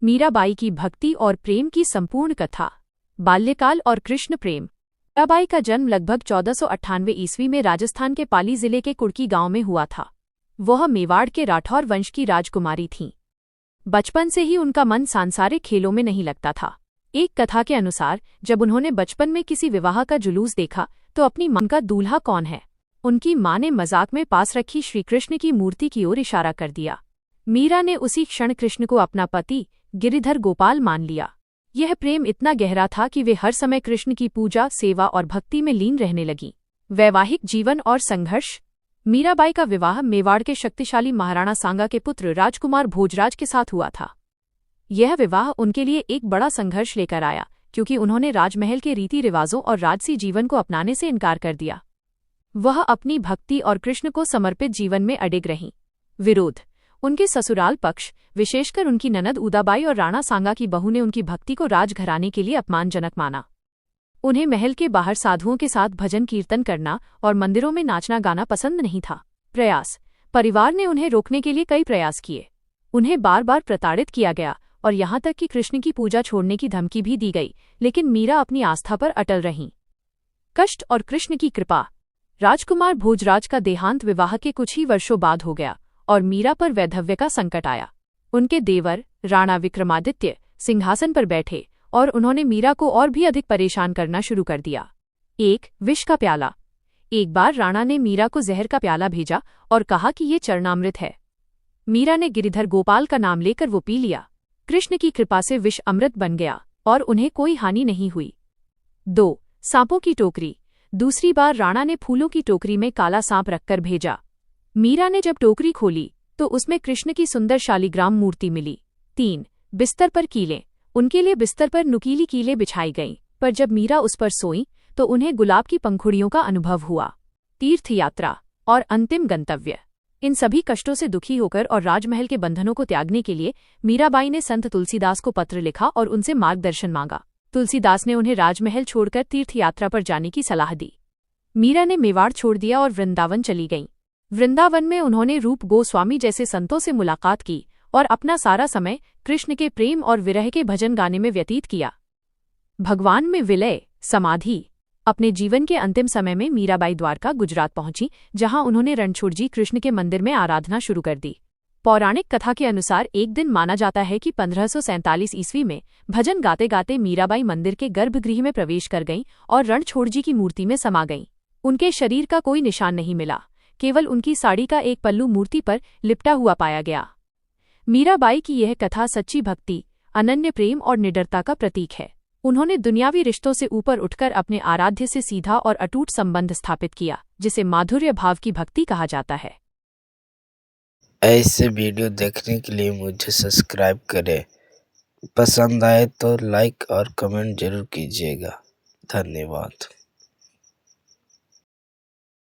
मीराबाई की भक्ति और प्रेम की संपूर्ण कथा। बाल्यकाल और कृष्ण प्रेम। मीराबाई का जन्म लगभग 1498 ईस्वी में राजस्थान के पाली जिले के कुड़की गांव में हुआ था। वह मेवाड़ के राठौर वंश की राजकुमारी थीं। बचपन से ही उनका मन सांसारिक खेलों में नहीं लगता था। एक कथा के अनुसार जब उन्होंने बचपन में किसी विवाह का जुलूस देखा तो अपनी मां का दूल्हा कौन है, उनकी मां ने मजाक में पास रखी श्रीकृष्ण की मूर्ति की ओर इशारा कर दिया। मीरा ने उसी क्षण कृष्ण को अपना पति गिरिधर गोपाल मान लिया। यह प्रेम इतना गहरा था कि वे हर समय कृष्ण की पूजा, सेवा और भक्ति में लीन रहने लगीं। वैवाहिक जीवन और संघर्ष। मीराबाई का विवाह मेवाड़ के शक्तिशाली महाराणा सांगा के पुत्र राजकुमार भोजराज के साथ हुआ था। यह विवाह उनके लिए एक बड़ा संघर्ष लेकर आया, क्योंकि उन्होंने राजमहल के रीति रिवाजों और राजसी जीवन को अपनाने से इनकार कर दिया। वह अपनी भक्ति और कृष्ण को समर्पित जीवन में अडिग रहीं। विरोध। उनके ससुराल पक्ष, विशेषकर उनकी ननद उदाबाई और राणा सांगा की बहू ने उनकी भक्ति को राजघराने के लिए अपमानजनक माना। उन्हें महल के बाहर साधुओं के साथ भजन कीर्तन करना और मंदिरों में नाचना गाना पसंद नहीं था। प्रयास। परिवार ने उन्हें रोकने के लिए कई प्रयास किए। उन्हें बार बार प्रताड़ित किया गया और यहाँ तक कि कृष्ण की पूजा छोड़ने की धमकी भी दी गई, लेकिन मीरा अपनी आस्था पर अटल रहीं। कष्ट और कृष्ण की कृपा। राजकुमार भोजराज का देहांत विवाह के कुछ ही वर्षों बाद हो गया और मीरा पर वैधव्य का संकट आया। उनके देवर राणा विक्रमादित्य सिंहासन पर बैठे और उन्होंने मीरा को और भी अधिक परेशान करना शुरू कर दिया। एक विष का प्याला। एक बार राणा ने मीरा को जहर का प्याला भेजा और कहा कि ये चरणामृत है। मीरा ने गिरिधर गोपाल का नाम लेकर वो पी लिया। कृष्ण की कृपा से विष अमृत बन गया और उन्हें कोई हानि नहीं हुई। 2. सांपों की टोकरी। दूसरी बार राणा ने फूलों की टोकरी में काला सांप रखकर भेजा। मीरा ने जब टोकरी खोली तो उसमें कृष्ण की सुंदर शालिग्राम मूर्ति मिली। 3. बिस्तर पर कीलें। उनके लिए बिस्तर पर नुकीली कीलें बिछाई गईं, पर जब मीरा उस पर सोईं तो उन्हें गुलाब की पंखुड़ियों का अनुभव हुआ। तीर्थयात्रा और अंतिम गंतव्य। इन सभी कष्टों से दुखी होकर और राजमहल के बंधनों को त्यागने के लिए मीराबाई ने संत तुलसीदास को पत्र लिखा और उनसे मार्गदर्शन मांगा। तुलसीदास ने उन्हें राजमहल छोड़कर तीर्थयात्रा पर जाने की सलाह दी। मीरा ने मेवाड़ छोड़ दिया और वृंदावन चली गईं। वृंदावन में उन्होंने रूप गोस्वामी जैसे संतों से मुलाकात की और अपना सारा समय कृष्ण के प्रेम और विरह के भजन गाने में व्यतीत किया। भगवान में विलय, समाधि। अपने जीवन के अंतिम समय में मीराबाई द्वारका, गुजरात पहुंची, जहां उन्होंने रणछोड़जी कृष्ण के मंदिर में आराधना शुरू कर दी। पौराणिक कथा के अनुसार एक दिन माना जाता है कि 1547 ईस्वी में भजन गाते गाते मीराबाई मंदिर के गर्भगृह में प्रवेश कर गईं और रणछोड़जी की मूर्ति में समा गईं। उनके शरीर का कोई निशान नहीं मिला, केवल उनकी साड़ी का एक पल्लू मूर्ति पर लिपटा हुआ पाया गया। मीराबाई की यह कथा सच्ची भक्ति, अनन्य प्रेम और निडरता का प्रतीक है। उन्होंने दुनियावी रिश्तों से ऊपर उठकर अपने आराध्य से सीधा और अटूट संबंध स्थापित किया, जिसे माधुर्य भाव की भक्ति कहा जाता है। ऐसे वीडियो देखने के लिए मुझे सब्सक्राइब करें। पसंद आए तो लाइक और कमेंट जरूर कीजिएगा। धन्यवाद।